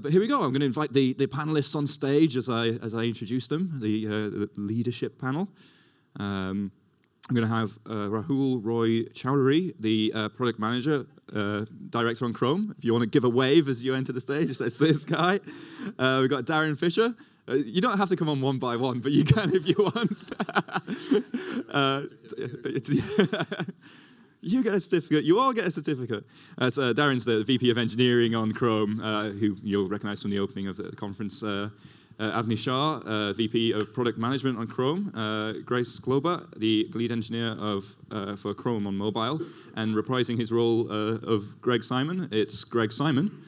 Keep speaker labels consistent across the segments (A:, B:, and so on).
A: But here we go. I'm going to invite the panelists on stage as I introduce them, the leadership panel. I'm going to have Rahul Roy-Chowdhury, the product manager, director on Chrome. If you want to give a wave as you enter the stage, that's this guy. We've got Darin Fisher. You don't have to come on one by one, but you can if you want. You get a certificate. You all get a certificate. So Darin's the VP of Engineering on Chrome, who you'll recognize from the opening of the conference. Avni Shah, VP of Product Management on Chrome. Grace Kloba, the lead engineer for Chrome on mobile. And reprising his role of Greg Simon, it's Greg Simon,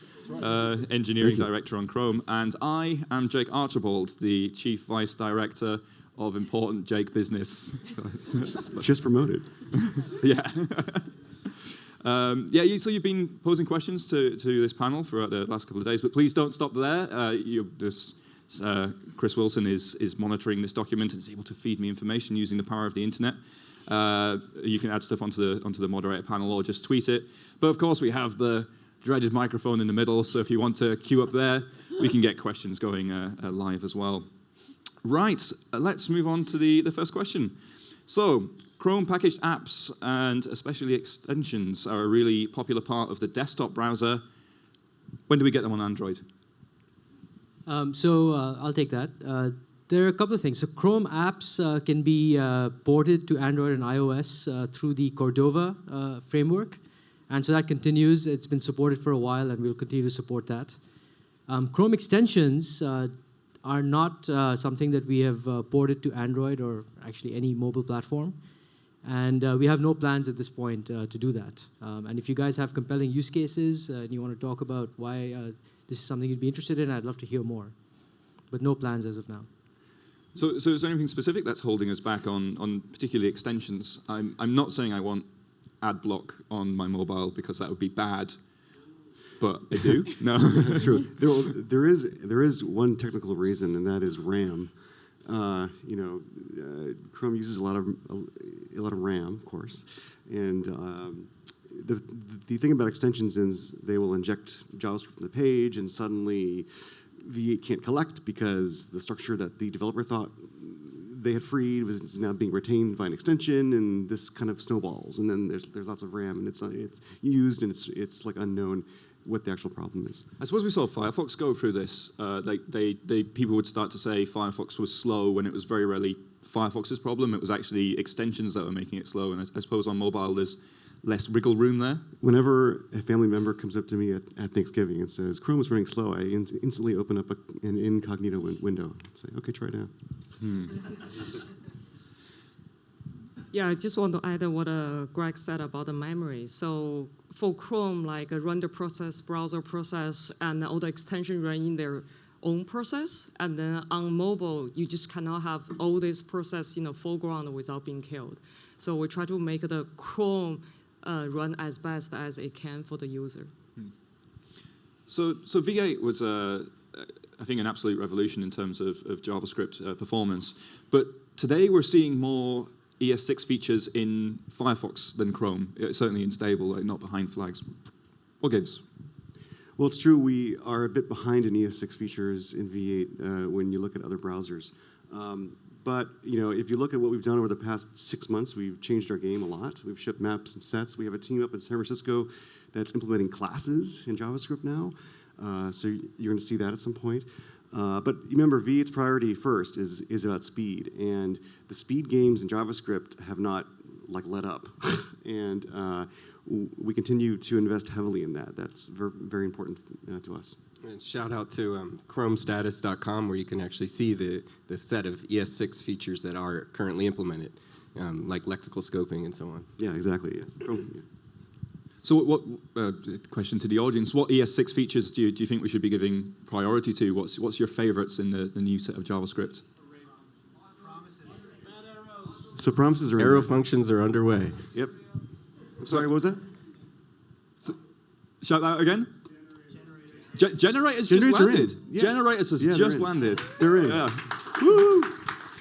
A: Engineering Director on Chrome. And I am Jake Archibald, the Chief Vice Director of important Jake business.
B: Just promoted.
A: Yeah. So you've been posing questions to this panel throughout the last couple of days, but please don't stop there. Chris Wilson is monitoring this document and is able to feed me information using the power of the internet. You can add stuff onto the moderator panel or just tweet it. But of course, we have the dreaded microphone in the middle, so if you want to queue up there, we can get questions going live as well. Right, let's move on to the first question. So, Chrome packaged apps and especially extensions are a really popular part of the desktop browser. When do we get them on Android?
C: I'll take that. There are a couple of things. So Chrome apps can be ported to Android and iOS through the Cordova framework. And so that continues. It's been supported for a while, and we'll continue to support that. Chrome extensions are not something that we have ported to Android or actually any mobile platform. And we have no plans at this point to do that. And if you guys have compelling use cases and you want to talk about why this is something you'd be interested in, I'd love to hear more. But no plans as of now.
A: So is there anything specific that's holding us back on particularly extensions? I'm not saying I want ad block on my mobile because that would be bad. But I do. No,
B: that's true. There is one technical reason, and that is RAM. Chrome uses a lot of RAM, of course, and the thing about extensions is they will inject JavaScript in the page, and suddenly V8 can't collect because the structure that the developer thought they had freed was now being retained by an extension, and this kind of snowballs. And then there's lots of RAM, and it's used, and it's like unknown what the actual problem is.
A: I suppose we saw Firefox go through this. People would start to say Firefox was slow when it was very rarely Firefox's problem. It was actually extensions that were making it slow. And I suppose on mobile there's less wriggle room there.
B: Whenever a family member comes up to me at Thanksgiving and says, Chrome is running slow, I instantly open up an incognito window and say, okay, try it now.
D: Yeah, I just want to add what Greg said about the memory. So for Chrome, like a render process, browser process, and all the extensions run in their own process. And then on mobile, you just cannot have all this process in the foreground without being killed. So we try to make the Chrome run as best as it can for the user.
A: So V8 was, I think, an absolute revolution in terms of JavaScript performance. But today we're seeing more ES6 features in Firefox than Chrome, certainly in stable, not behind flags. What gives?
B: Well, it's true. We are a bit behind in ES6 features in V8 when you look at other browsers. But if you look at what we've done over the past 6 months, we've changed our game a lot. We've shipped maps and sets. We have a team up in San Francisco that's implementing classes in JavaScript now. So you're going to see that at some point. But remember, V8's priority first is about speed, and the speed games in JavaScript have not let up, and we continue to invest heavily in that. That's very important to us.
E: And shout out to ChromeStatus.com, where you can actually see the set of ES6 features that are currently implemented, like lexical scoping and so on.
B: Yeah, exactly. Yeah. Chrome, yeah.
A: So what question to the audience, what ES6 features do you think we should be giving priority to? What's your favorites in the new set of JavaScript?
B: So promises are
E: arrow functions are underway.
B: Yep. I'm sorry, what was that?
A: Shout that out again. Generators just landed.
B: Yeah.
A: Generators has just landed.
B: They're in.
A: Yeah. Woo!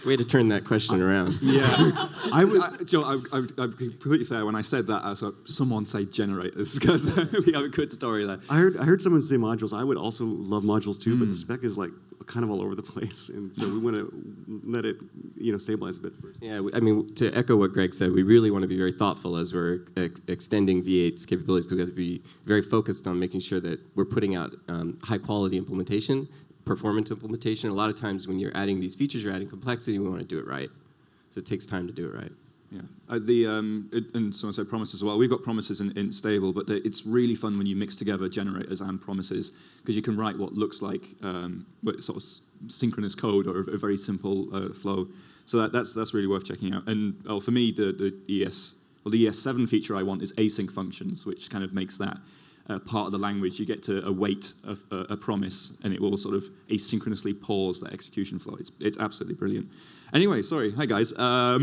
E: Way to turn that question around.
A: Yeah, Joe, I'm completely fair. When I said that, I was like, someone say generators, because we have a good story there.
B: I heard someone say modules. I would also love modules too, but the spec is like kind of all over the place, and so we want to let it, stabilize a bit first.
E: Yeah, I mean, to echo what Greg said, we really want to be very thoughtful as we're extending V8's capabilities, because we have to be very focused on making sure that we're putting out high-quality implementation, performant implementation. A lot of times when you're adding these features, you're adding complexity, we want to do it right. So it takes time to do it right.
A: Yeah, and someone said promises as well. We've got promises in stable, but it's really fun when you mix together generators and promises, because you can write what looks like sort of synchronous code or a very simple flow. So that's really worth checking out. And for me, the ES7 feature I want is async functions, which kind of makes that part of the language. You get to await a promise, and it will sort of asynchronously pause the execution flow. It's absolutely brilliant. Anyway, sorry. Hi, guys. So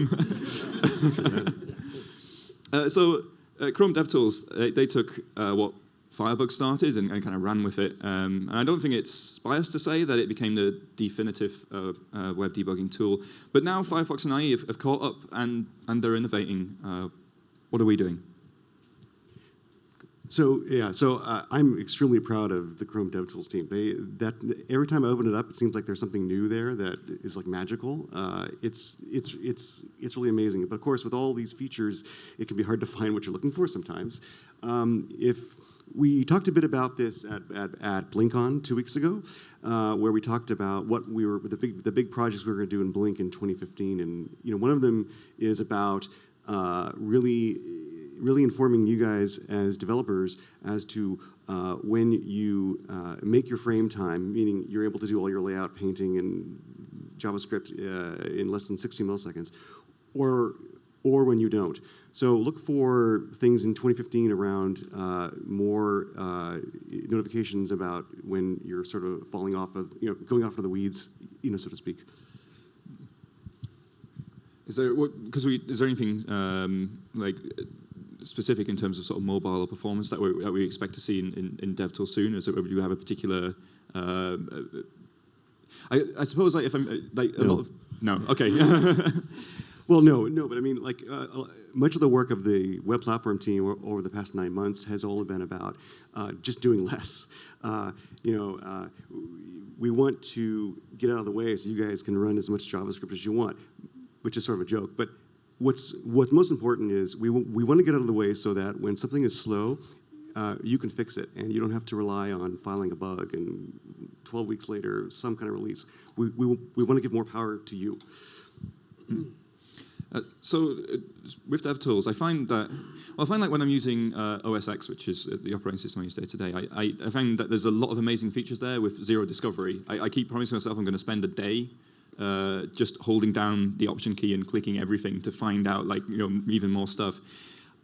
A: Chrome DevTools, they took what Firebug started and kind of ran with it. And I don't think it's biased to say that it became the definitive web debugging tool. But now Firefox and IE have caught up, and they're innovating. What are we doing?
B: So I'm extremely proud of the Chrome DevTools team. Every time I open it up, it seems like there's something new there that is like magical. It's really amazing. But of course, with all these features, it can be hard to find what you're looking for sometimes. If we talked a bit about this at BlinkOn 2 weeks ago, where we talked about what the big projects we were going to do in Blink in 2015, and one of them is about really informing you guys as developers as to when you make your frame time, meaning you're able to do all your layout, painting, and JavaScript in less than 60 milliseconds, or when you don't. So look for things in 2015 around more notifications about when you're sort of falling off of, going off of the weeds, so to speak.
A: Is there anything like specific in terms of sort of mobile or performance that we expect to see in DevTools soon? Is it, do you have a particular? I suppose like if I'm like a lot of no, okay.
B: Well, no, but I mean, like, much of the work of the web platform team over the past 9 months has all been about just doing less. We want to get out of the way so you guys can run as much JavaScript as you want, which is sort of a joke. But what's most important is we want to get out of the way so that when something is slow, you can fix it, and you don't have to rely on filing a bug and 12 weeks later some kind of release. We want to give more power to you.
A: So with DevTools, I find like when I'm using OS X, which is the operating system I use day to day, I find that there's a lot of amazing features there with zero discovery. I keep promising myself I'm going to spend a day just holding down the Option key and clicking everything to find out even more stuff.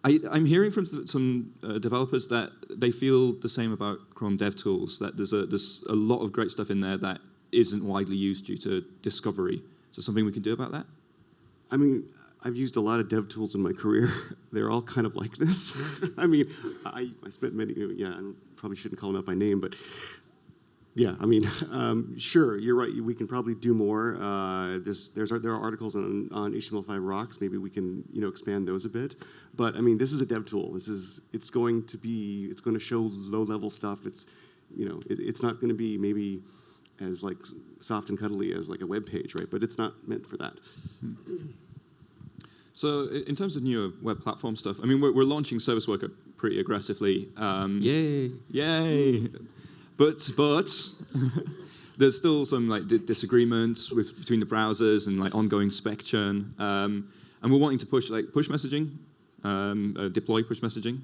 A: I'm hearing from some developers that they feel the same about Chrome DevTools, that there's a lot of great stuff in there that isn't widely used due to discovery. Is there something we can do about that?
B: I mean, I've used a lot of dev tools in my career. They're all kind of like this. I mean, I spent many, I probably shouldn't call them out by name, but yeah, I mean, sure, you're right. We can probably do more. There are articles on HTML5 rocks. Maybe we can, expand those a bit. But I mean, this is a dev tool. It's going to show low-level stuff. It's not going to be maybe as like soft and cuddly as like a web page, right? But it's not meant for that.
A: So in terms of newer web platform stuff, I mean, we're launching Service Worker pretty aggressively. Yay! But there's still some like disagreements between the browsers and like ongoing spec churn. And we're wanting to push messaging, deploy push messaging,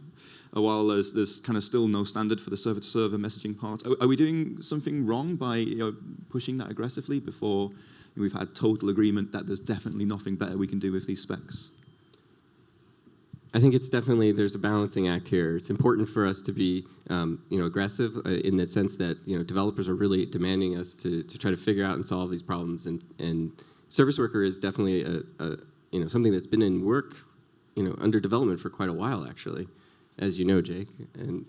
A: while there's kind of still no standard for the server-to-server messaging part. Are we doing something wrong by pushing that aggressively before we've had total agreement that there's definitely nothing better we can do with these specs?
E: I think it's definitely, there's a balancing act here. It's important for us to be aggressive in the sense that developers are really demanding us to try to figure out and solve these problems. And Service Worker is definitely something that's been in work under development for quite a while, actually, as you know, Jake. And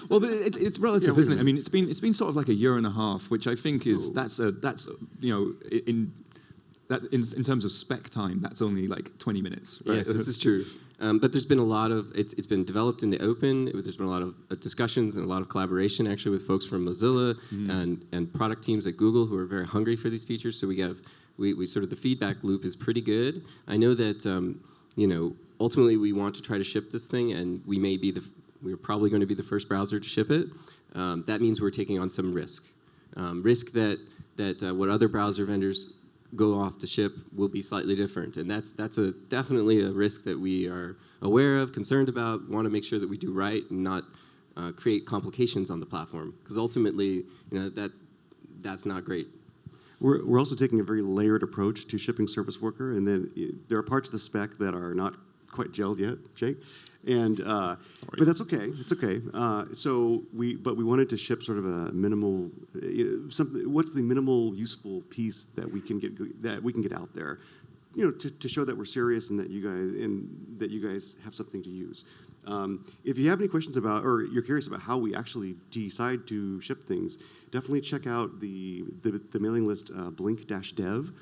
A: well, but it's relative, isn't it? I mean, it's been sort of like a year and a half, which I think is that in terms of spec time, that's only like 20 minutes, right?
E: Yes, this is true. But there's been a lot of, it's been developed in the open. There's been a lot of discussions and a lot of collaboration actually with folks from Mozilla and product teams at Google who are very hungry for these features. So we sort of, the feedback loop is pretty good. I know that, ultimately we want to try to ship this thing, and we're probably going to be the first browser to ship it. That means we're taking on some risk. Risk that what other browser vendors go off to ship will be slightly different, and that's definitely a risk that we are aware of, concerned about, want to make sure that we do right and not create complications on the platform, because ultimately, that's not great.
B: We're also taking a very layered approach to shipping Service Worker, and then there are parts of the spec that are not quite gelled yet, Jake, and but that's okay. It's okay. But we wanted to ship sort of a minimal something. What's the minimal useful piece that we can get out there, to show that we're serious and that you guys have something to use. If you have any questions about, or you're curious about how we actually decide to ship things, definitely check out the mailing list blink-dev.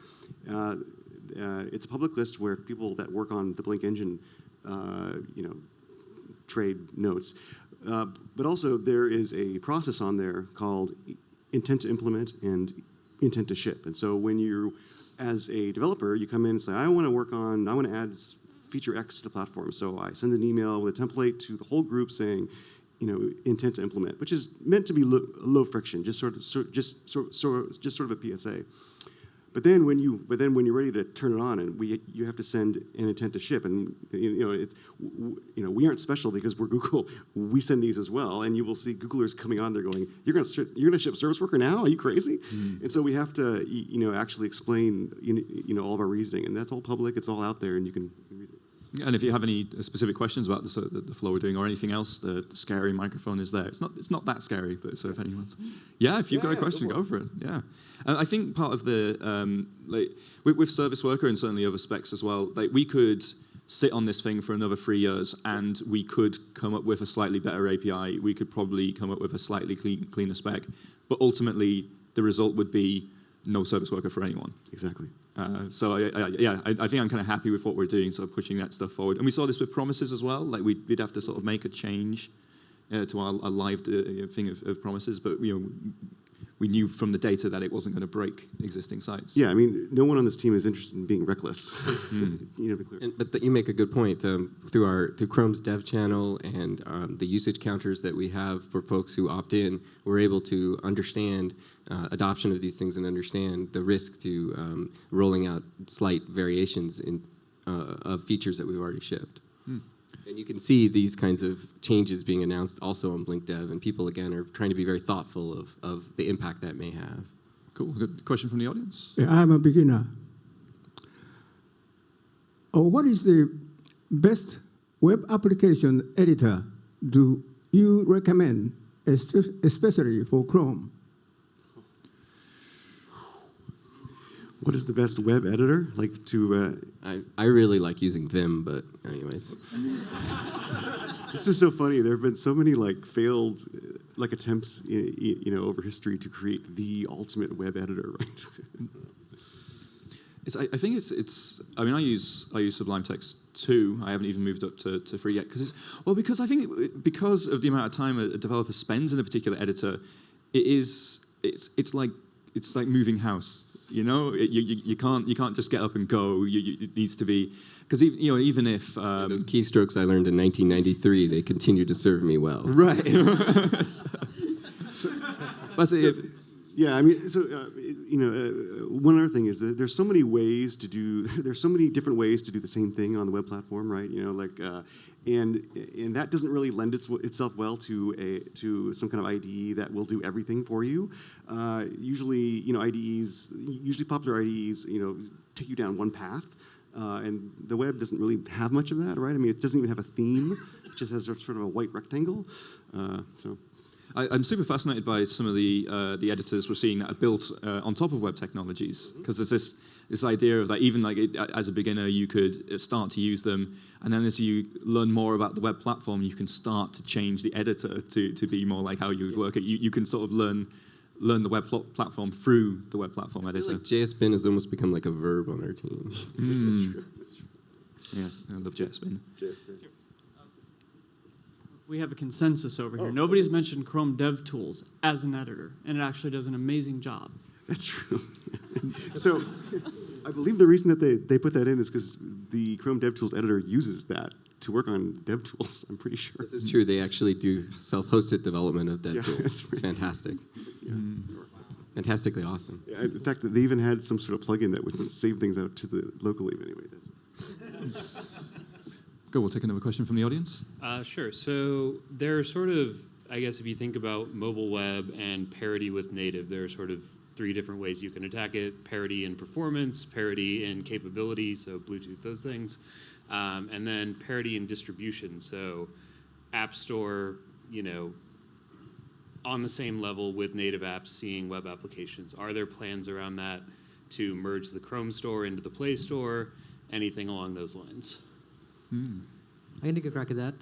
B: It's a public list where people that work on the Blink engine, trade notes. But also there is a process on there called intent to implement and intent to ship. And so when you, as a developer, you come in and say, I want to add feature X to the platform. So I send an email with a template to the whole group saying, intent to implement, which is meant to be low friction, just sort of a PSA. But then when you're ready to turn it on, and you have to send an intent to ship, and we aren't special because we're Google. We send these as well, and you will see Googlers coming on there going, "You're gonna ship Service Worker now? Are you crazy?" And so we have to actually explain all of our reasoning, and that's all public. It's all out there, and you can read it.
A: And if you have any specific questions about the flow we're doing or anything else, the scary microphone is there. It's not that scary, but so if anyone's, if you've got a question, go for it. Yeah, I think part of the with Service Worker and certainly other specs as well, we could sit on this thing for another 3 years and we could come up with a slightly better API. We could probably come up with a slightly cleaner spec, but ultimately the result would be no Service Worker for anyone.
B: Exactly.
A: So I think I'm kind of happy with what we're doing, sort of pushing that stuff forward. And we saw this with promises as well. Like we'd have to sort of make a change to our live thing of promises, but we knew from the data that it wasn't going to break existing sites.
B: Yeah, I mean, no one on this team is interested in being reckless. To be clear.
E: But you make a good point. Through Chrome's dev channel and the usage counters that we have for folks who opt in, we're able to understand adoption of these things and understand the risk to rolling out slight variations of features that we've already shipped. And you can see these kinds of changes being announced also on Blink Dev, and people, again, are trying to be very thoughtful of the impact that may have.
A: Cool. Good question from the audience?
F: Yeah, I'm a beginner. What is the best web application editor do you recommend, especially for Chrome?
B: What is the best web editor?
E: I really like using Vim, but anyways.
B: This is so funny. There have been so many failed attempts over history to create the ultimate web editor, right?
A: I think it's. I mean, I use Sublime Text 2. I haven't even moved up to 3 yet because I think because of the amount of time a developer spends in a particular editor, it's like moving house. You can't just get up and go. It needs to be, because even if
E: those keystrokes I learned in 1993, they continue to serve me well.
A: Right.
B: Yeah, I mean, one other thing is that there's so many different ways to do the same thing on the web platform, right? And that doesn't really lend itself well to some kind of IDE that will do everything for you. Usually popular IDEs, take you down one path, and the web doesn't really have much of that, right? I mean, it doesn't even have a theme; it just has sort of a white rectangle.
A: I'm super fascinated by some of the editors we're seeing that are built on top of web technologies, because there's this idea of that even as a beginner you could start to use them, and then as you learn more about the web platform, you can start to change the editor to be more like how you would work it. You can sort of learn learn the web platform through the web platform
E: I feel
A: editor.
E: like JSBin has almost become like a verb on our team.
B: That's true. That's true.
A: Yeah, I love JSBin.
G: We have a consensus over here. Nobody's mentioned Chrome DevTools as an editor, and it actually does an amazing job.
B: That's true. So I believe the reason that they put that in is because the Chrome DevTools editor uses that to work on DevTools, I'm pretty sure.
E: This is true. They actually do self-hosted development of
B: Yeah,
E: DevTools.
B: that's right.
E: It's fantastic.
B: Yeah.
E: Fantastically awesome.
B: Yeah, in fact, they even had some sort of plugin that would save things out to the locally anyway.
A: Go, we'll take another question from the audience.
H: Sure. So there are sort of, I guess if you think about mobile web and parity with native, there are sort of 3 different ways you can attack it: parity in performance, parity in capability, so Bluetooth, those things, and then parity in distribution. So App Store, on the same level with native apps seeing web applications. Are there plans around that to merge the Chrome Store into the Play Store? Anything along those lines?
C: I can take a crack at that.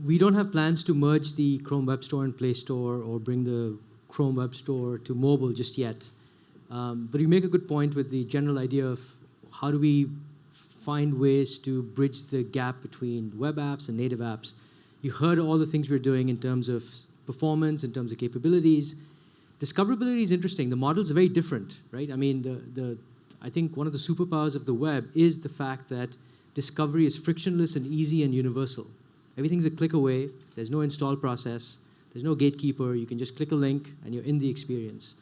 C: We don't have plans to merge the Chrome Web Store and Play Store or bring the Chrome Web Store to mobile just yet. But you make a good point with the general idea of how do we find ways to bridge the gap between web apps and native apps. You heard all the things we're doing in terms of performance, in terms of capabilities. Discoverability is interesting. The models are very different, right? I mean, I think one of the superpowers of the web is the fact that discovery is frictionless and easy and universal. Everything's a click away. There's no install process. There's no gatekeeper. You can just click a link, and you're in the experience.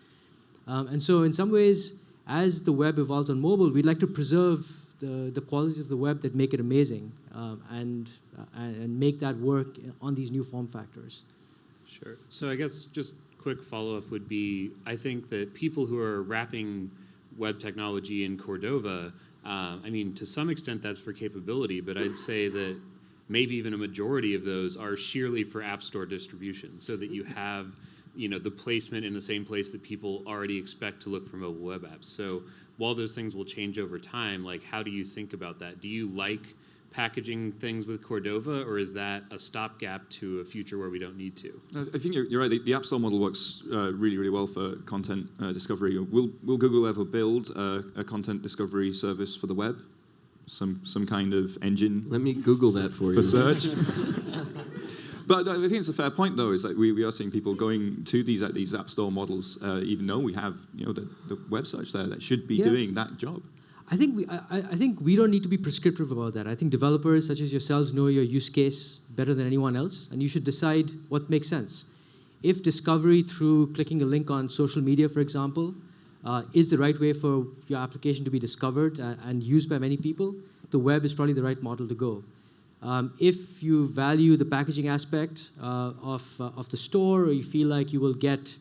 C: And so in some ways, as the web evolves on mobile, we'd like to preserve the qualities of the web that make it amazing and make that work on these new form factors.
H: Sure. So I guess just quick follow-up would be, I think that people who are wrapping web technology in Cordova, to some extent that's for capability, but I'd say that maybe even a majority of those are sheerly for App Store distribution, so that you have the placement in the same place that people already expect to look for mobile web apps. So while those things will change over time, how do you think about that? Do you like packaging things with Cordova, or is that a stopgap to a future where we don't need to?
A: I think you're right. The App Store model works really, really well for content discovery. Will Google ever build a content discovery service for the web? Some kind of engine?
E: Let me Google that for
A: For
E: you.
A: search? But I think it's a fair point, though, is that we are seeing people going to these App Store models, even though we have the web search there that should be doing that job.
C: I think we don't need to be prescriptive about that. I think developers such as yourselves know your use case better than anyone else, and you should decide what makes sense. If discovery through clicking a link on social media, for example, is the right way for your application to be discovered and used by many people, the web is probably the right model to go. If you value the packaging aspect of the store, or you feel like you will get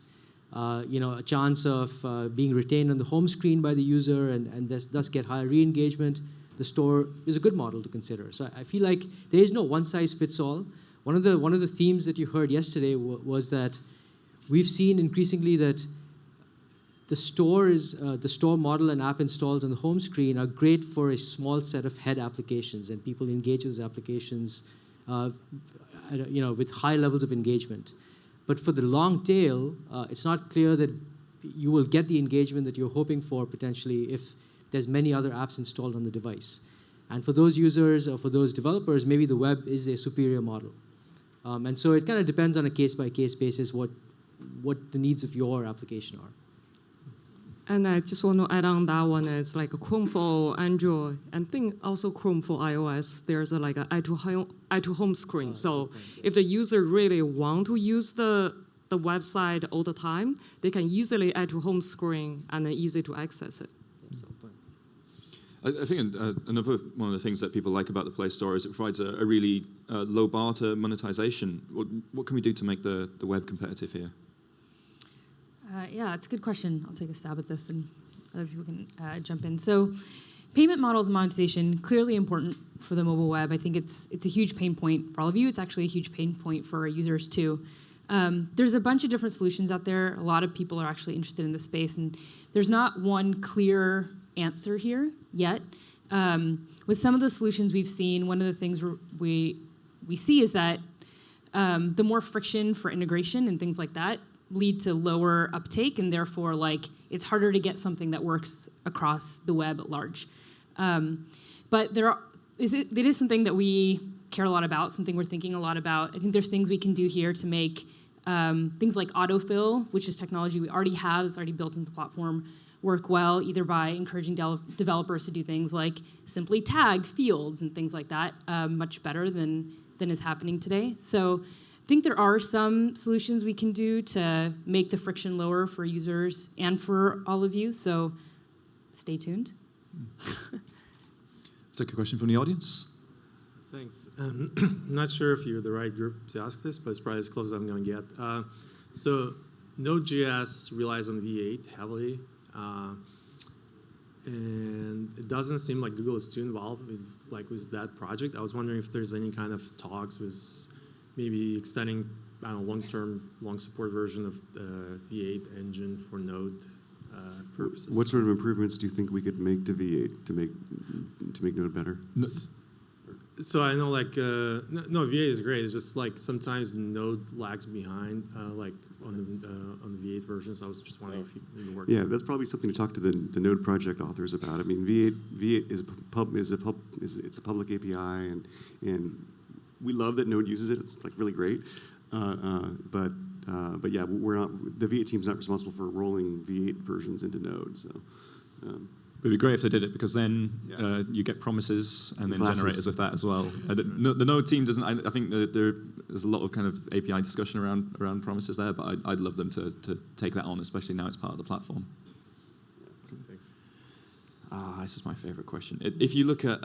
C: a chance of being retained on the home screen by the user and thus get higher re-engagement, the store is a good model to consider. So I feel like there is no one-size-fits-all. One of the themes that you heard yesterday was that we've seen increasingly that the store model and app installs on the home screen are great for a small set of head applications, and people engage with those applications with high levels of engagement. But for the long tail, it's not clear that you will get the engagement that you're hoping for potentially if there's many other apps installed on the device. And for those users or for those developers, maybe the web is a superior model. And so it kind of depends on a case-by-case basis what the needs of your application are.
D: And I just want to add on that one is like Chrome for Android, and think also Chrome for iOS. There's a i2 home screen. So if the user really want to use the website all the time, they can easily add to home screen and easy to access it. So.
A: I think another one of the things that people like about the Play Store is it provides a really low bar to monetization. What can we do to make the web competitive here?
I: Yeah, it's a good question. I'll take a stab at this, and other people can jump in. So payment models and monetization, clearly important for the mobile web. I think it's a huge pain point for all of you. It's actually a huge pain point for our users, too. There's a bunch of different solutions out there. A lot of people are actually interested in this space, and there's not one clear answer here yet. With some of the solutions we've seen, one of the things we see is that the more friction for integration and things like that lead to lower uptake, and therefore like it's harder to get something that works across the web at large. But it is something that we care a lot about, something we're thinking a lot about. I think there's things we can do here to make things like autofill, which is technology we already have, it's already built into the platform, work well, either by encouraging developers to do things like simply tag fields and things like that much better than is happening today. So I think there are some solutions we can do to make the friction lower for users and for all of you, so stay tuned.
A: Take a question from the audience.
J: Thanks. I'm not sure if you're the right group to ask this, but it's probably as close as I'm going to get. So Node.js relies on V8 heavily, and it doesn't seem like Google is too involved with that project. I was wondering if there's any kind of talks with maybe extending, I don't know, long support version of the V8 engine for Node purposes.
B: What sort of improvements do you think we could make to V8 to make Node better?
J: So I know no, V8 is great. It's just like sometimes Node lags behind like on the V8 version. So I was just wondering if you maybe work.
B: Yeah, that's probably something to talk to the Node project authors about. I mean, V8 is it's a public API, and we love that Node uses it. It's like really great. But yeah, the V8 team's not responsible for rolling V8 versions into Node. So.
A: It'd be great if they did it, because then you get promises and then generators with that as well. The Node team doesn't. I think there's a lot of kind of API discussion around promises there, but I'd love them to take that on, especially now it's part of the platform.
J: Thanks.
A: This is my favorite question. If you look at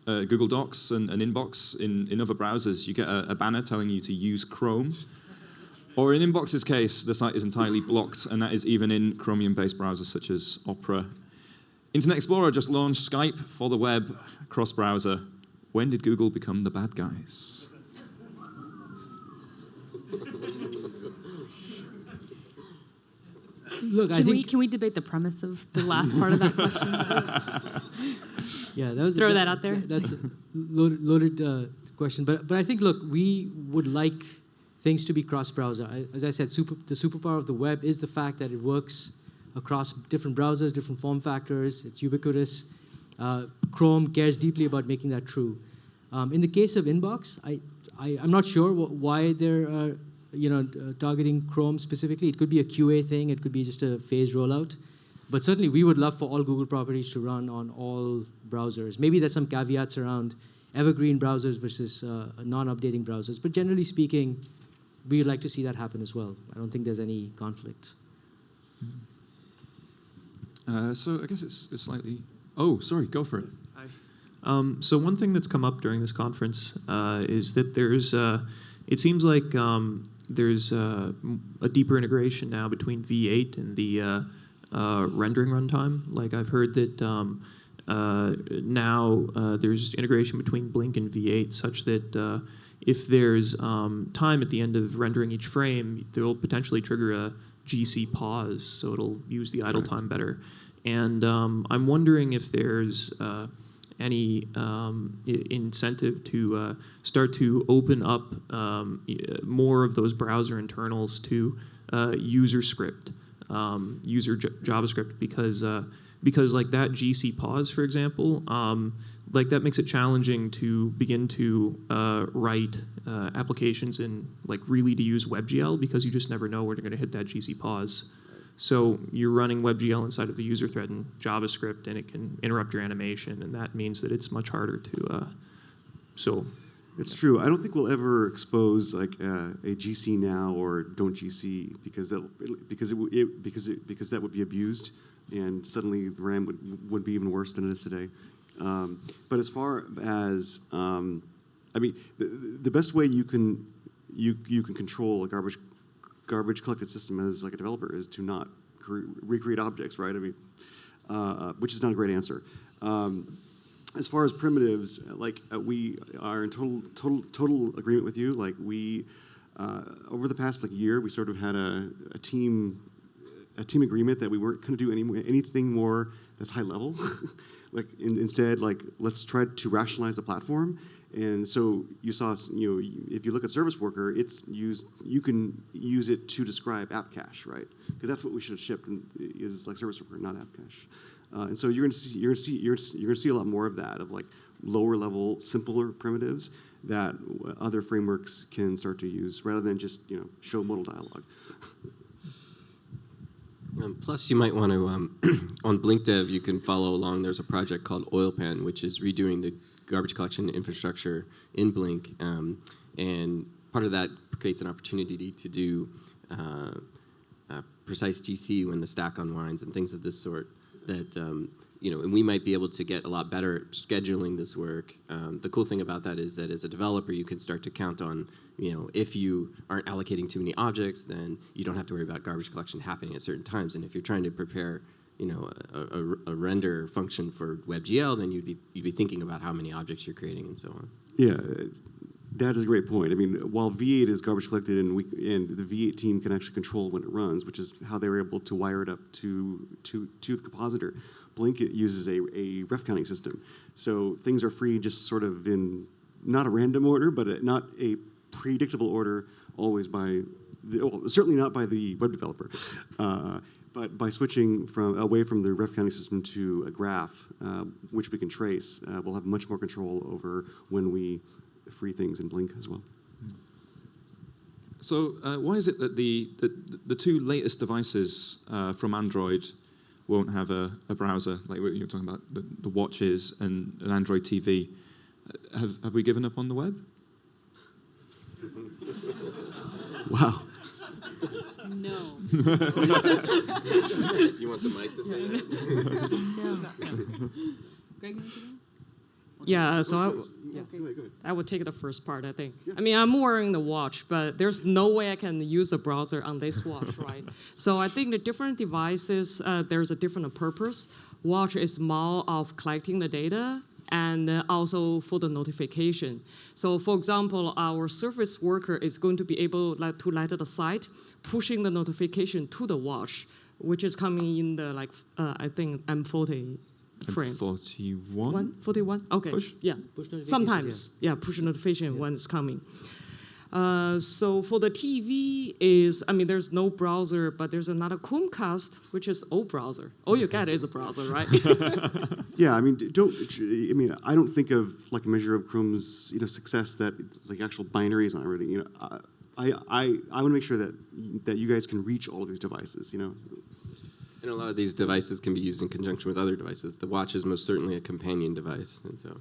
A: Google Docs and Inbox in other browsers, you get a banner telling you to use Chrome. Or in Inbox's case, the site is entirely blocked, and that is even in Chromium-based browsers such as Opera. Internet Explorer just launched Skype for the web, cross-browser. When did Google become the bad guys?
C: Look,
I: Can we debate the premise of the last part of that question?
C: Yeah, that was
I: Throw that out there.
C: That's a loaded question, but I think, look, we would like things to be cross-browser. As I said, the superpower of the web is the fact that it works across different browsers, different form factors. It's ubiquitous. Chrome cares deeply about making that true. In the case of Inbox, I'm not sure why they're targeting Chrome specifically. It could be a QA thing. It could be just a phased rollout. But certainly, we would love for all Google properties to run on all browsers. Maybe there's some caveats around evergreen browsers versus non-updating browsers. But generally speaking, we would like to see that happen as well. I don't think there's any conflict.
A: So I guess it's slightly... Oh, sorry, go for it.
K: Hi. So one thing that's come up during this conference is that there's... it seems like there's a deeper integration now between V8 and the rendering runtime. Like I've heard that now there's integration between Blink and V8 such that if there's time at the end of rendering each frame, they'll potentially trigger a GC pause, so it'll use the idle time better. And I'm wondering if there's any incentive to start to open up more of those browser internals to user script, user JavaScript, because like that GC pause, for example, like that makes it challenging to begin to write applications in like really to use WebGL, because you just never know where they're going to hit that GC pause. So you're running WebGL inside of the user thread in JavaScript, and it can interrupt your animation, and that means that it's much harder to.
B: It's true. I don't think we'll ever expose like a GC now or don't GC, because that would be abused, and suddenly the RAM would be even worse than it is today. But as far as I mean, the best way you can control a garbage collected system as like a developer is to not recreate objects, right? I mean, which is not a great answer. As far as primitives, like we are in total agreement with you. Like we, over the past like year, we sort of had a team a team agreement that we weren't going to do anything more that's high level. Like instead, like let's try to rationalize the platform. And so you saw, if you look at Service Worker, you can use it to describe app cache, right? Because that's what we should have shipped is like Service Worker, not app cache. And so you're going to see a lot more of that, of like lower level, simpler primitives that other frameworks can start to use, rather than just show modal dialogue.
E: Plus, you might want to, on BlinkDev, you can follow along. There's a project called OilPan, which is redoing the garbage collection infrastructure in Blink. And part of that creates an opportunity to do precise GC when the stack unwinds and things of this sort that, and we might be able to get a lot better scheduling this work. The cool thing about that is that as a developer, you can start to count on, if you aren't allocating too many objects, then you don't have to worry about garbage collection happening at certain times. And if you're trying to prepare, a render function for WebGL, then you'd be thinking about how many objects you're creating and so on.
B: Yeah, that is a great point. I mean, while V8 is garbage collected and the V8 team can actually control when it runs, which is how they were able to wire it up to the compositor. Blink uses a ref counting system. So things are free just sort of in not a random order, but not a predictable order always certainly not by the web developer. But by switching away from the ref counting system to a graph, which we can trace, we'll have much more control over when we free things in Blink as well.
A: So why is it that the two latest devices from Android won't have a browser, like what you were talking about, the watches and an Android TV? Have we given up on the web?
B: Wow.
I: No.
E: You want the mic to say that?
I: No. Greg,
D: Yeah, so I would take the first part, I think. I mean, I'm wearing the watch, but there's no way I can use a browser on this watch, right? So I think the different devices, there's a different purpose. Watch is more of collecting the data and also for the notification. So for example, our Service Worker is going to be able to let the site pushing the notification to the watch, which is coming in the, I think, M40 frame.
A: 41?
D: 41? Okay.
A: Push?
D: Yeah.
C: Push notifications,
D: Sometimes, yeah, push notification when it's coming. So for the TV there's no browser, but there's another Chromecast, which is old browser. All you get is a browser, right?
B: Yeah, I mean, I don't think of like a measure of Chrome's success that like actual binaries aren't really. I want to make sure that you guys can reach all of these devices.
E: And a lot of these devices can be used in conjunction with other devices. The watch is most certainly a companion device, and so.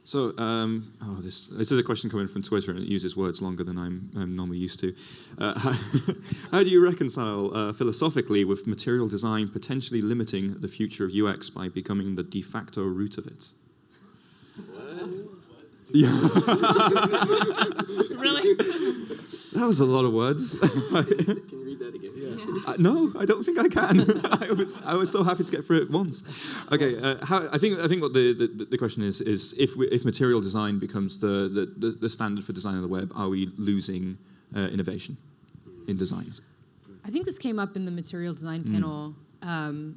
A: So, this is a question coming from Twitter, and it uses words longer than I'm normally used to. How do you reconcile philosophically with material design potentially limiting the future of UX by becoming the de facto root of it?
E: What?
A: Yeah.
I: Really?
A: That was a lot of words.
E: Can you read that again? Yeah.
A: No, I don't think I can. I was so happy to get through it once. Okay, I think what the question is if material design becomes the standard for design of the web, are we losing innovation in designs?
I: I think this came up in the material design panel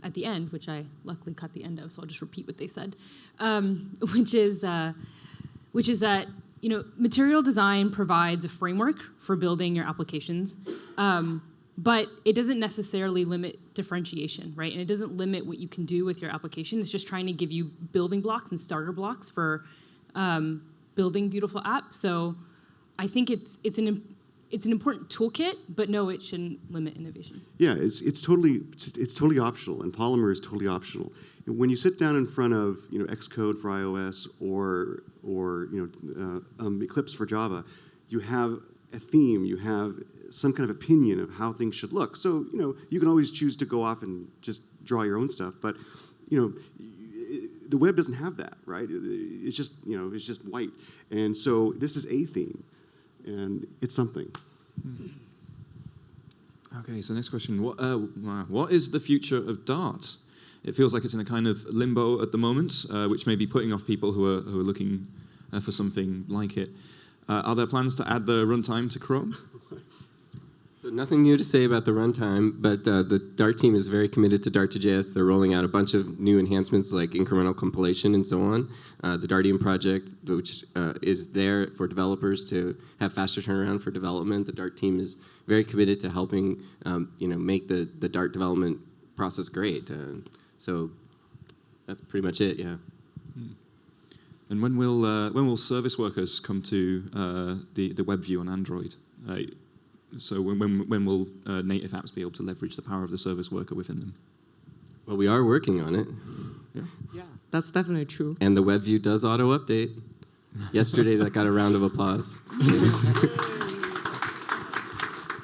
I: at the end, which I luckily cut the end of, so I'll just repeat what they said, which is that material design provides a framework for building your applications, but it doesn't necessarily limit differentiation, right? And it doesn't limit what you can do with your application. It's just trying to give you building blocks and starter blocks for building beautiful apps. So I think it's an important toolkit, but no, it shouldn't limit innovation.
B: Yeah, it's totally optional, and Polymer is totally optional. When you sit down in front of Xcode for iOS or Eclipse for Java, you have a theme, you have some kind of opinion of how things should look. So you can always choose to go off and just draw your own stuff, but the web doesn't have that, right? It's just white, and so this is a theme, and it's something.
A: Okay, so next question: what is the future of Dart? It feels like it's in a kind of limbo at the moment, which may be putting off people who are looking for something like it. Are there plans to add the runtime to Chrome?
E: So nothing new to say about the runtime, but the Dart team is very committed to Dart2JS. They're rolling out a bunch of new enhancements like incremental compilation and so on. The Dartium project, which is there for developers to have faster turnaround for development. The Dart team is very committed to helping make the Dart development process great. So that's pretty much it, yeah.
A: And when will service workers come to the web view on Android? So when will native apps be able to leverage the power of the service worker within them?
E: Well, we are working on it.
D: Yeah, that's definitely true.
E: And the web view does auto-update. Yesterday, that got a round of applause.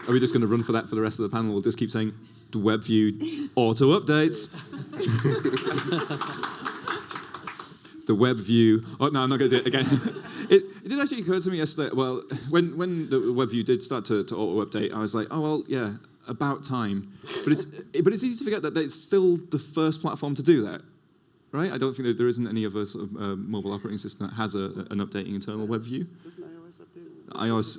A: Are we just going to run for that for the rest of the panel? We'll just keep saying, the web view auto-updates. The web view. Oh, no, I'm not going to do it again. It did actually occur to me yesterday. Well, when the web view did start to auto-update, I was like, oh, well, yeah, about time. But it's easy to forget that it's still the first platform to do that, right? I don't think that there isn't any other sort of mobile operating system that has an updating internal web view.
B: Doesn't iOS update?
A: iOS,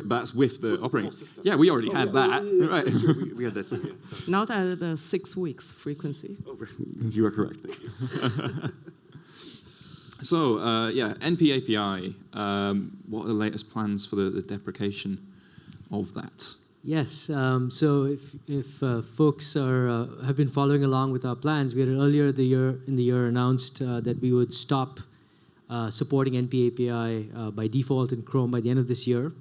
A: that's with the operating. Yeah, we already had that, right?
B: We had that too. Yeah.
D: Not at the 6 weeks frequency.
B: Oh, you are correct. Thank you.
A: So, NP API, what are the latest plans for the deprecation of that?
C: Yes, so if folks have been following along with our plans, we had earlier in the year announced that we would stop supporting NP API by default in Chrome by the end of this year.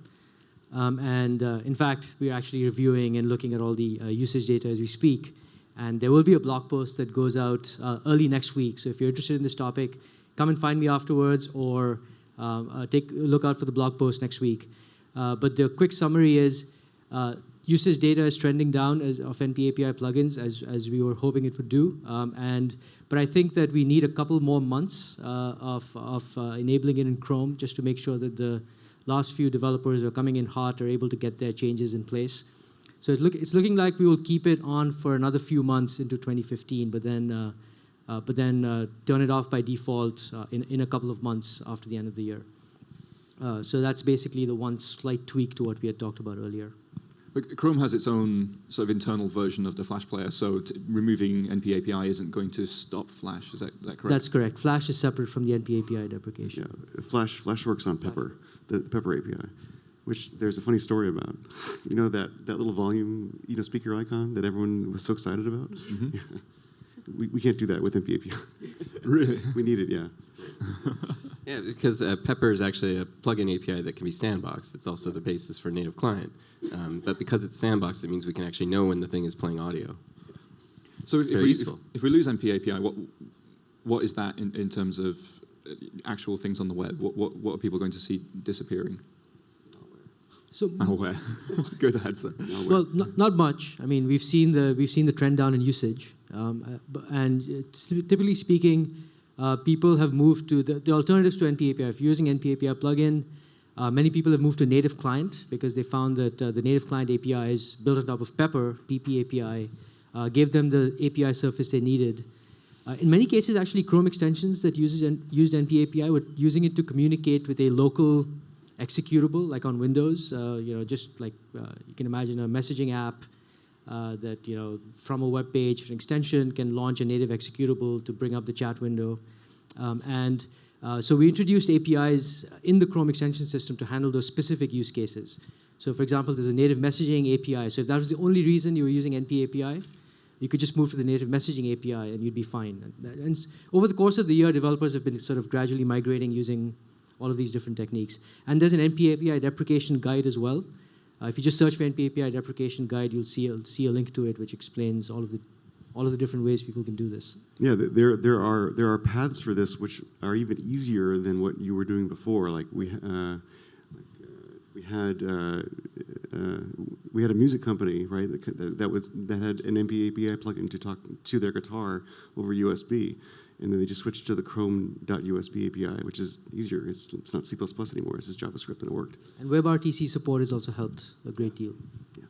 C: In fact, we're actually reviewing and looking at all the usage data as we speak. And there will be a blog post that goes out early next week. So if you're interested in this topic, come and find me afterwards, or look out for the blog post next week. But the quick summary is usage data is trending down of NP API plugins as we were hoping it would do. But I think that we need a couple more months of enabling it in Chrome just to make sure that the last few developers who are coming in hot are able to get their changes in place. So it's looking like we will keep it on for another few months into 2015, but then turn it off by default in a couple of months after the end of the year. So that's basically the one slight tweak to what we had talked about earlier.
A: But Chrome has its own sort of internal version of the Flash player, so removing NP API isn't going to stop Flash. Is that correct?
C: That's correct. Flash is separate from the NP API deprecation.
B: Yeah, Flash works on Pepper, the Pepper API, which there's a funny story about. You know that little volume speaker icon that everyone was so excited about? Mm-hmm. Yeah. We can't do that with NP API.
A: Really?
B: We need it, yeah.
E: Yeah, because Pepper is actually a plugin API that can be sandboxed. It's also the basis for native client. But because it's sandboxed, it means we can actually know when the thing is playing audio.
A: So if we lose NP API, what is that in terms of actual things on the web? What are people going to see disappearing?
C: So
A: malware. Go ahead, sir. Malware.
C: Well, not much. I mean, we've seen the trend down in usage, and typically speaking, people have moved to the alternatives to NP API. If you're using NP API plugin, many people have moved to native client because they found that the native client API is built on top of Pepper, PP API, gave them the API surface they needed. In many cases, actually, Chrome extensions that used NP API were using it to communicate with a local executable, like on Windows. Just like you can imagine a messaging app that from a web page, an extension can launch a native executable to bring up the chat window. So we introduced APIs in the Chrome extension system to handle those specific use cases. So for example, there's a native messaging API. So if that was the only reason you were using NP API, you could just move to the native messaging API and you'd be fine. And over the course of the year, developers have been sort of gradually migrating using all of these different techniques. And there's an NP API deprecation guide as well. If you just search for NP API deprecation guide, you'll see a link to it which explains all of the different ways people can do this.
B: Yeah, there are paths for this which are even easier than what you were doing before. Like we had a music company, right, that had an NP API plugin to talk to their guitar over USB, and then they just switched to the Chrome.usb API, which is easier. It's not C++ anymore. It's just JavaScript, and it worked.
C: And WebRTC support has also helped a great deal.
B: Yeah.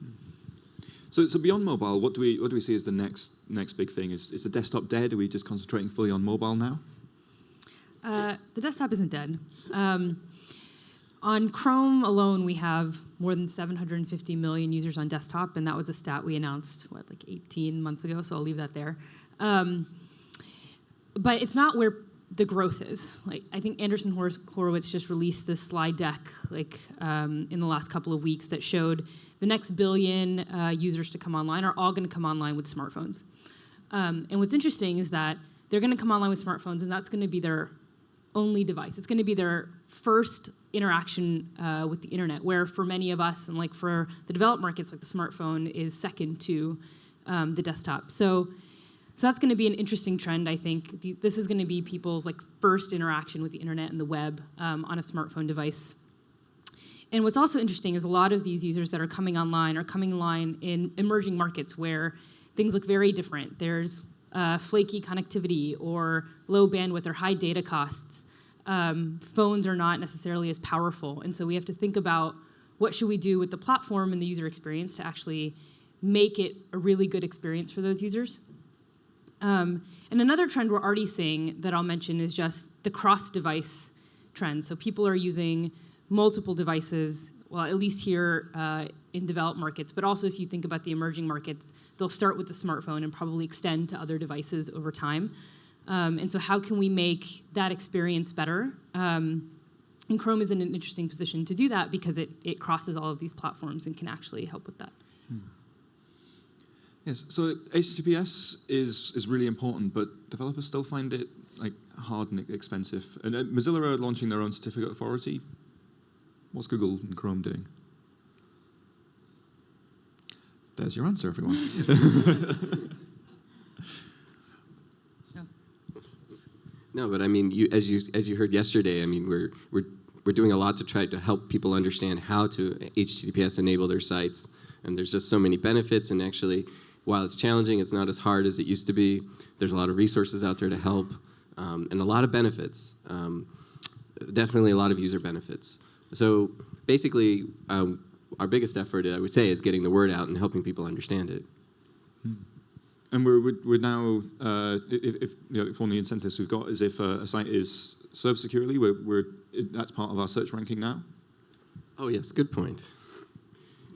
A: So beyond mobile, what do we see as the next big thing? Is the desktop dead? Are we just concentrating fully on mobile now?
I: The desktop isn't dead. on Chrome alone, we have more than 750 million users on desktop, and that was a stat we announced, like 18 months ago, so I'll leave that there. But it's not where the growth is. Like, I think Anderson Horowitz just released this slide deck in the last couple of weeks that showed the next billion users to come online are all going to come online with smartphones. And what's interesting is that they're going to come online with smartphones, and that's going to be their only device. It's going to be their first interaction with the internet, where for many of us, and like for the developed markets, like the smartphone is second to the desktop. So that's going to be an interesting trend, I think. This is going to be people's first interaction with the internet and the web on a smartphone device. And what's also interesting is a lot of these users that are coming online in emerging markets where things look very different. There's flaky connectivity or low bandwidth or high data costs. Phones are not necessarily as powerful. And so we have to think about what should we do with the platform and the user experience to actually make it a really good experience for those users. And another trend we're already seeing that I'll mention is just the cross-device trend. So people are using multiple devices, well, at least here in developed markets, but also if you think about the emerging markets, they'll start with the smartphone and probably extend to other devices over time. And so how can we make that experience better? And Chrome is in an interesting position to do that because it crosses all of these platforms and can actually help with that.
A: Yes, so HTTPS is really important, but developers still find it hard and expensive. And Mozilla are launching their own certificate authority. What's Google and Chrome doing? There's your answer, everyone.
E: No, but I mean, as you heard yesterday, I mean, we're doing a lot to try to help people understand how to HTTPS enable their sites, and there's just so many benefits. And actually, while it's challenging, it's not as hard as it used to be. There's a lot of resources out there to help, and a lot of benefits. Definitely a lot of user benefits. So basically, our biggest effort, I would say, is getting the word out and helping people understand it.
A: And we're now, if one of the incentives we've got is if a site is served securely, that's part of our search ranking now.
E: Oh yes, good point.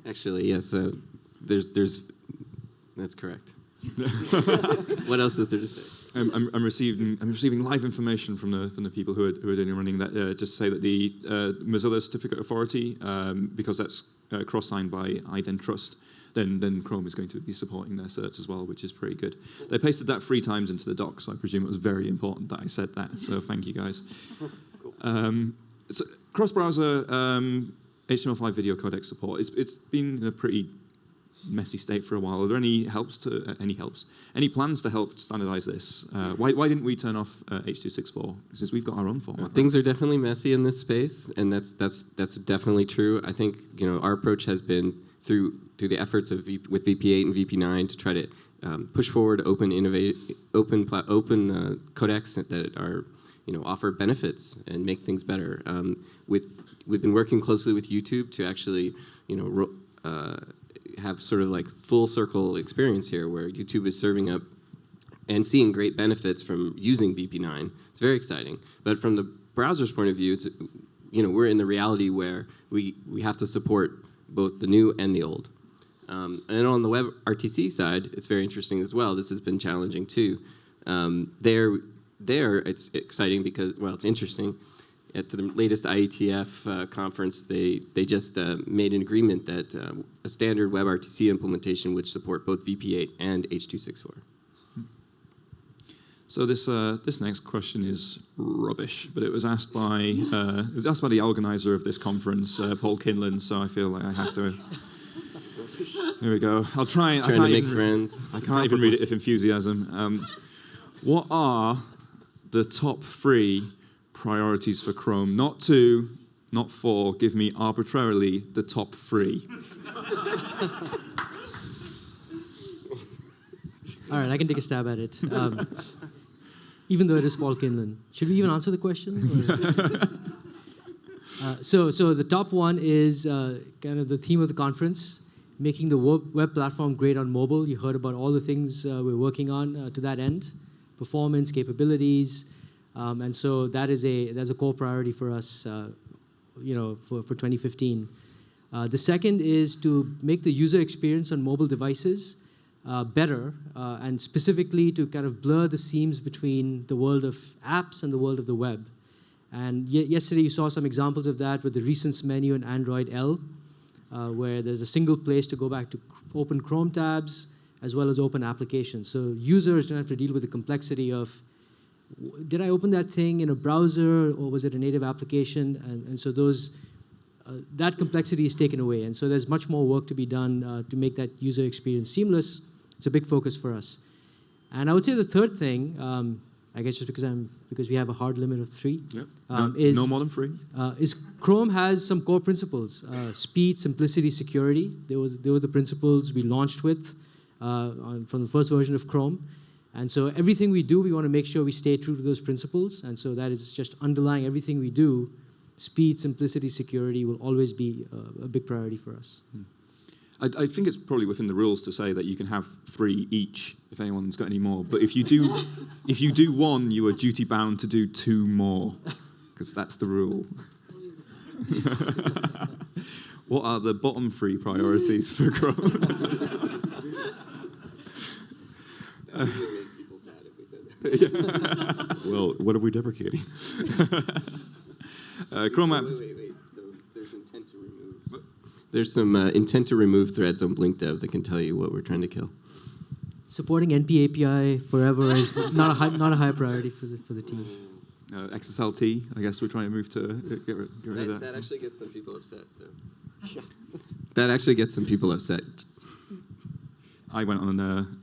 E: Actually, yes, that's correct. What else is there to say?
A: I'm receiving live information from the people who are doing and running that just say that the Mozilla Certificate Authority, because that's cross-signed by IdenTrust, then Chrome is going to be supporting their certs as well, which is pretty good. They pasted that 3 times into the doc, so I presume it was very important that I said that. So thank you guys. So cross-browser HTML5 video codec support. It's been in a pretty messy state for a while. Are there any plans to help standardize this? Why didn't we turn off H.264? Because we've got our own format.
E: Things are definitely messy in this space, and that's definitely true. I think our approach has been through the efforts with VP8 and VP9 to try to push forward open codecs that are offer benefits and make things better. We've been working closely with YouTube to actually have sort of full circle experience here, where YouTube is serving up and seeing great benefits from using VP9. It's very exciting. But from the browser's point of view, it's we're in the reality where we have to support both the new and the old. And on the WebRTC side, it's very interesting as well. This has been challenging too. There it's exciting because, well, it's interesting. At the latest IETF conference, they just made an agreement that a standard WebRTC implementation would support both VP8 and H.264.
A: So this next question is rubbish, but it was asked by the organizer of this conference, Paul Kinlan. So I feel like I have to. Here we go. I'll try.
E: Trying to make friends.
A: I can't even read it with enthusiasm. What are the top 3 priorities for Chrome? Not 2, not 4. Give me arbitrarily the top 3.
C: All right, I can take a stab at it. Even though it is Paul Kinlan. Should we even answer the question? So the top one is kind of the theme of the conference, making the web platform great on mobile. You heard about all the things we're working on to that end, performance, capabilities, and so that's a core priority for us for 2015. The second is to make the user experience on mobile devices better, and specifically to kind of blur the seams between the world of apps and the world of the web. And yesterday you saw some examples of that with the recents menu in Android L, where there's a single place to go back to open Chrome tabs as well as open applications. So users don't have to deal with the complexity of, did I open that thing in a browser or was it a native application? And so that complexity is taken away. And so there's much more work to be done to make that user experience seamless. It's a big focus for us. And I would say the third thing, I guess just because we have a hard limit of 3,
A: yep.
C: is
A: no more than 3.
C: Is Chrome has some core principles: speed, simplicity, security. They were the principles we launched with from the first version of Chrome. And so everything we do, we want to make sure we stay true to those principles. And so that is just underlying everything we do. Speed, simplicity, security will always be a big priority for us.
A: I think it's probably within the rules to say that you can have 3 each if anyone's got any more. But if you do 1, you are duty bound to do 2 more, because that's the rule. What are the bottom 3 priorities for Chrome?
B: Well, what are we deprecating?
A: Chrome apps.
E: Wait. So there's intent to remove. There's some intent to remove threads on BlinkDev that can tell you what we're trying to kill.
C: Supporting NP API forever is not a high priority for the team.
A: XSLT, I guess we're trying to move to get rid of that.
E: That actually gets some people upset. So. That actually gets some people upset.
A: I went on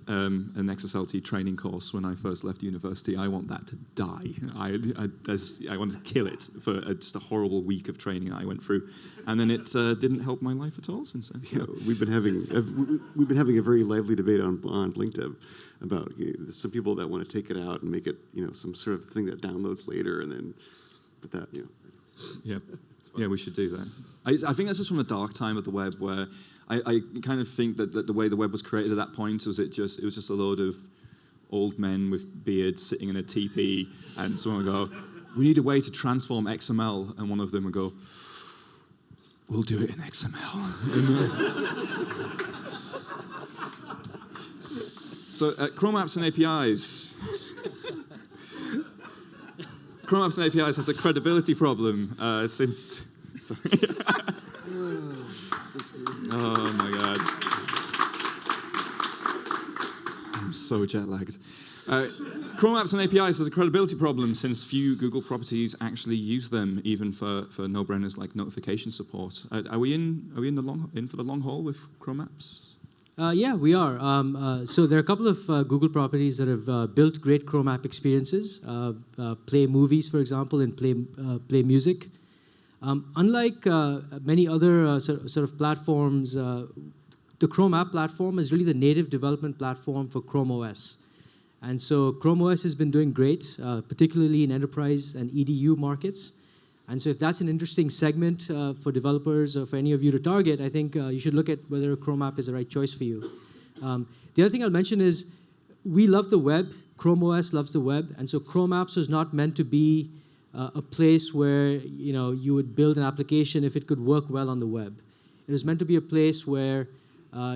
A: an XSLT training course when I first left university. I want that to die. I wanted to kill it for just a horrible week of training I went through, and then it didn't help my life at all since then.
B: Yeah, we've been having a very lively debate on BlinkDev about there's some people that want to take it out and make it some sort of thing that downloads later, and then but that
A: Yeah, we should do that. I think that's just from a dark time of the web where I kind of think that the way the web was created at that point was it was just a load of old men with beards sitting in a teepee, and someone would go, we need a way to transform XML, and one of them would go, we'll do it in XML. So Chrome apps and APIs. Chrome apps and APIs has a credibility problem since. Sorry. Oh my god. I'm so jet lagged. Chrome apps and APIs has a credibility problem since few Google properties actually use them, even for no-brainers like notification support. Are we in for the long haul with Chrome apps?
C: Yeah, we are. So there are a couple of Google properties that have built great Chrome app experiences. Play movies, for example, and play music. Unlike many other sort of platforms, the Chrome app platform is really the native development platform for Chrome OS. And so Chrome OS has been doing great, particularly in enterprise and EDU markets. And so if that's an interesting segment for developers or for any of you to target, I think you should look at whether a Chrome app is the right choice for you. The other thing I'll mention is we love the web. Chrome OS loves the web. And so Chrome apps was not meant to be a place where you would build an application if it could work well on the web. It was meant to be a place where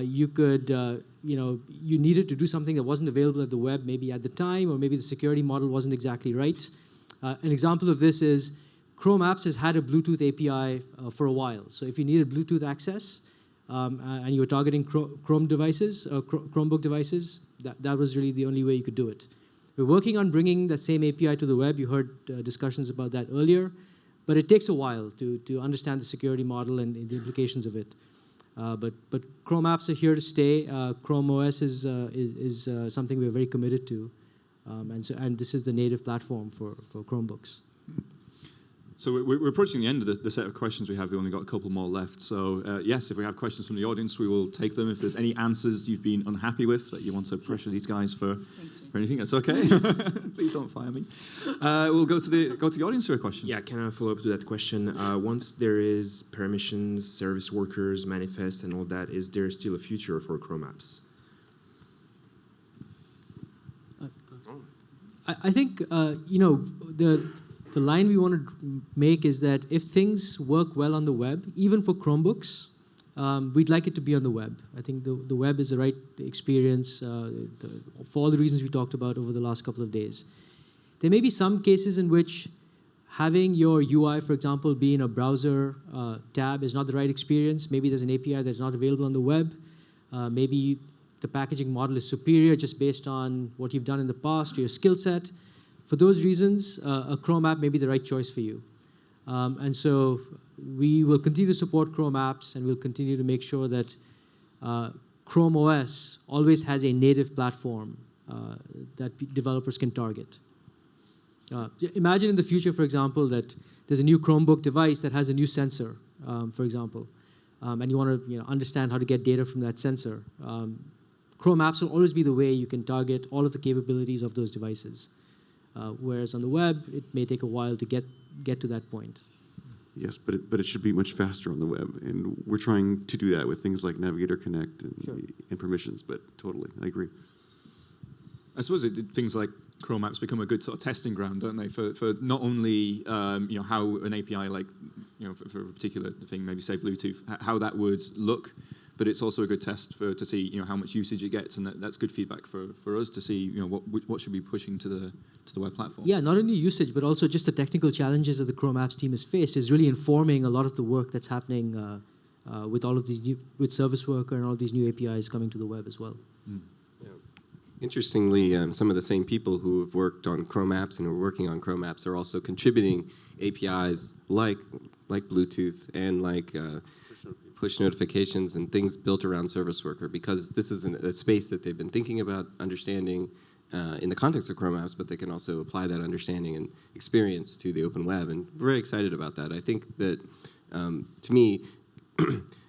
C: you could, you needed to do something that wasn't available at the web maybe at the time, or maybe the security model wasn't exactly right. An example of this is Chrome apps has had a Bluetooth API for a while. So if you needed Bluetooth access and you were targeting Chrome devices, Chromebook devices, that was really the only way you could do it. We're working on bringing that same API to the web. You heard discussions about that earlier. But it takes a while to understand the security model and the implications of it. But Chrome apps are here to stay. Chrome OS is something we're very committed to. And this is the native platform for Chromebooks.
A: So we're approaching the end of the set of questions we have. We've only got a couple more left. So yes, if we have questions from the audience, we will take them. If there's any answers you've been unhappy with that you want to pressure these guys for anything, that's okay. Please don't fire me. We'll go to the audience for a question.
L: Yeah, can I follow up to that question? Once there is permissions, service workers, manifest, and all that, is there still a future for Chrome apps?
C: I think the the line we want to make is that if things work well on the web, even for Chromebooks, we'd like it to be on the web. I think the web is the right experience for all the reasons we talked about over the last couple of days. There may be some cases in which having your UI, for example, be in a browser tab is not the right experience. Maybe there's an API that's not available on the web. Maybe the packaging model is superior just based on what you've done in the past or your skill set. For those reasons, a Chrome app may be the right choice for you. And so we will continue to support Chrome apps, and we'll continue to make sure that Chrome OS always has a native platform that developers can target. Imagine in the future, for example, that there's a new Chromebook device that has a new sensor, for example, and you want to understand how to get data from that sensor. Chrome apps will always be the way you can target all of the capabilities of those devices. Whereas on the web, it may take a while to get to that point.
B: Yes, but it should be much faster on the web, and we're trying to do that with things like Navigator Connect and permissions. But totally, I agree.
A: I suppose things like Chrome apps become a good sort of testing ground, don't they? For not only how an API like for a particular thing, maybe say Bluetooth, how that would look, but it's also a good test to see how much usage it gets, and that's good feedback for us to see what should be pushing to the web platform.
C: Yeah, not only usage, but also just the technical challenges that the Chrome apps team has faced is really informing a lot of the work that's happening with all of these with Service Worker and all these new APIs coming to the web as well.
A: Mm.
E: Interestingly, some of the same people who have worked on Chrome apps and are working on Chrome apps are also contributing APIs like Bluetooth and like push notifications and things built around Service Worker, because this is a space that they've been thinking about understanding in the context of Chrome apps, but they can also apply that understanding and experience to the open web, and we're very excited about that. I think that, to me,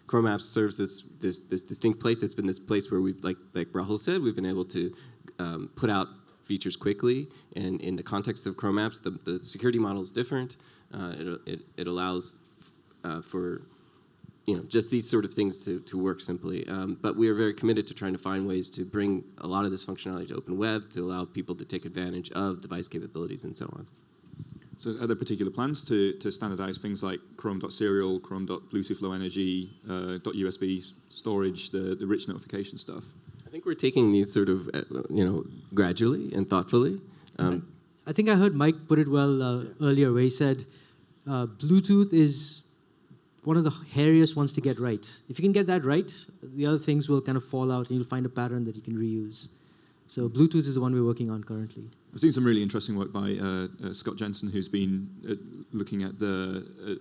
E: Chrome apps serves this distinct place. It's been this place where we've, like Rahul said, we've been able to put out features quickly, and in the context of Chrome apps, the security model is different. It allows for just these sort of things to work simply. But we are very committed to trying to find ways to bring a lot of this functionality to open web to allow people to take advantage of device capabilities and so on.
A: So are there particular plans to standardize things like Chrome.serial, Chrome.Bluetooth Low Energy, .USB storage, the rich notification stuff?
E: I think we're taking these sort of, gradually and thoughtfully.
C: I think I heard Mike put it well earlier, where he said Bluetooth is one of the hairiest ones to get right. If you can get that right, the other things will kind of fall out, and you'll find a pattern that you can reuse. So Bluetooth is the one we're working on currently.
A: I've seen some really interesting work by Scott Jensen, who's been looking at the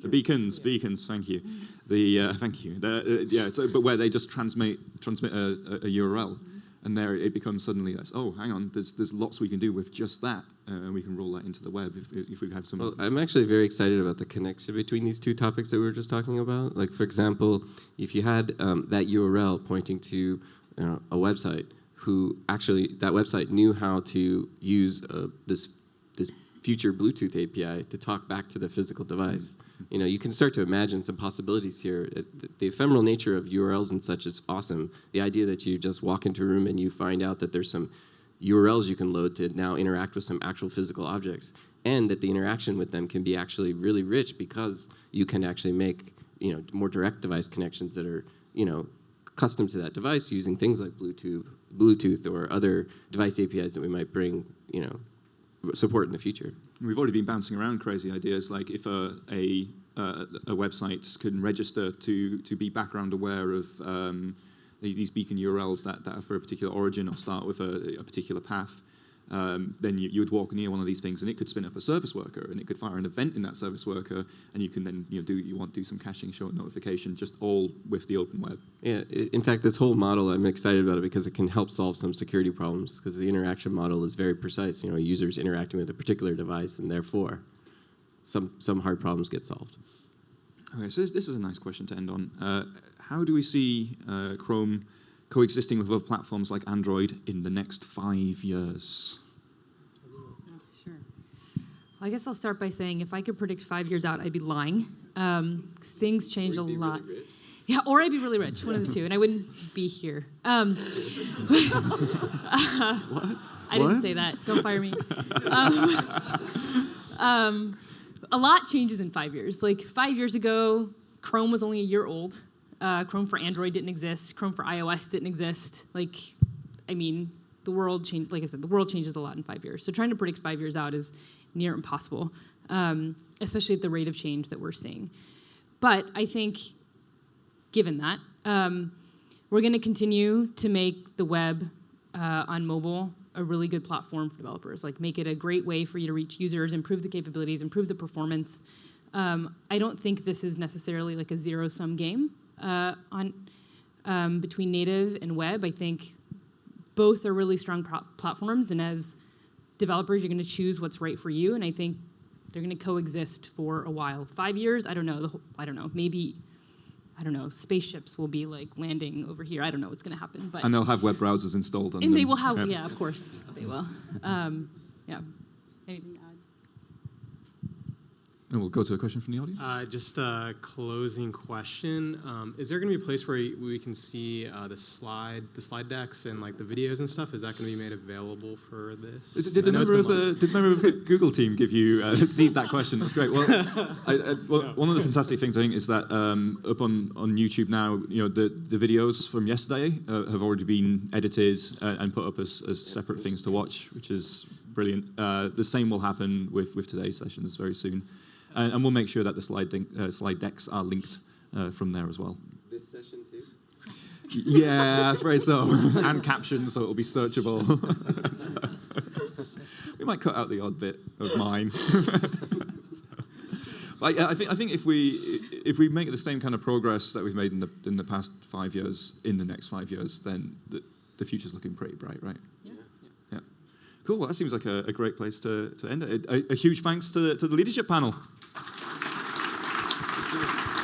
A: beacons. Beacons. Thank you. Thank you. But where they just transmit a URL, and there it becomes suddenly hang on, there's lots we can do with just that, and we can roll that into the web if we have some.
E: Well, I'm actually very excited about the connection between these two topics that we were just talking about. Like, for example, if you had that URL pointing to a website, that website knew how to use this future Bluetooth API to talk back to the physical device. You can start to imagine some possibilities here. The ephemeral nature of URLs and such is awesome. The idea that you just walk into a room and you find out that there's some URLs you can load to now interact with some actual physical objects, and that the interaction with them can be actually really rich because you can actually make more direct device connections that are custom to that device using things like Bluetooth or other device APIs that we might bring support in the future.
A: We've already been bouncing around crazy ideas, like if a website can register to be background aware of these beacon URLs that are for a particular origin or start with a particular path, then you would walk near one of these things, and it could spin up a service worker, and it could fire an event in that service worker, and you can then do some caching, show a notification, just all with the open web.
E: Yeah, in fact, this whole model, I'm excited about it because it can help solve some security problems, because the interaction model is very precise. Users interacting with a particular device, and therefore some hard problems get solved.
A: Okay, so this is a nice question to end on. How do we see Chrome coexisting with other platforms like Android in the next 5 years?
I: Sure. Well, I guess I'll start by saying if I could predict 5 years out, I'd be lying. 'Cause things change a lot. Really, yeah, or I'd be really rich, one of the two, and I wouldn't be here.
A: What?
I: I didn't say that. Don't fire me. A lot changes in 5 years. Like 5 years ago, Chrome was only a year old. Chrome for Android didn't exist. Chrome for iOS didn't exist. Like, I mean, the world changed. Like I said, the world changes a lot in 5 years. So trying to predict 5 years out is near impossible, especially at the rate of change that we're seeing. But I think, given that, we're going to continue to make the web on mobile a really good platform for developers. Like, make it a great way for you to reach users, improve the capabilities, improve the performance. I don't think this is necessarily like a zero-sum game between native and web. I think both are really strong platforms, and as developers, you're going to choose what's right for you, and I think they're going to coexist for a while. 5 years, I don't know. I don't know. Maybe, I don't know, spaceships will be like landing over here. I don't know what's going to happen. But
A: and they'll have web browsers installed on them.
I: And they will have, yeah, of course, they will. Yeah. Anything to add?
A: And we'll go to a question from the audience.
M: Just a closing question. Is there going to be a place where we can see the slide decks and like the videos and stuff? Is that going to be made available for this?
A: Did the member of the Google team give you see that question? That's great. Well, one of the fantastic things I think is that up on YouTube now, you know, the videos from yesterday have already been edited and put up as separate things to watch, which is brilliant. The same will happen with today's sessions very soon. And we'll make sure that the slide decks are linked from there as well.
E: This session too?
A: Yeah, I'm afraid so. And captions, so it'll be searchable. So, we might cut out the odd bit of mine. But I think if we make the same kind of progress that we've made in the past 5 years in the next 5 years, then the future's looking pretty bright, right? Yeah. Cool. Well, that seems like a great place to end it. A huge thanks to the leadership panel. Thank you.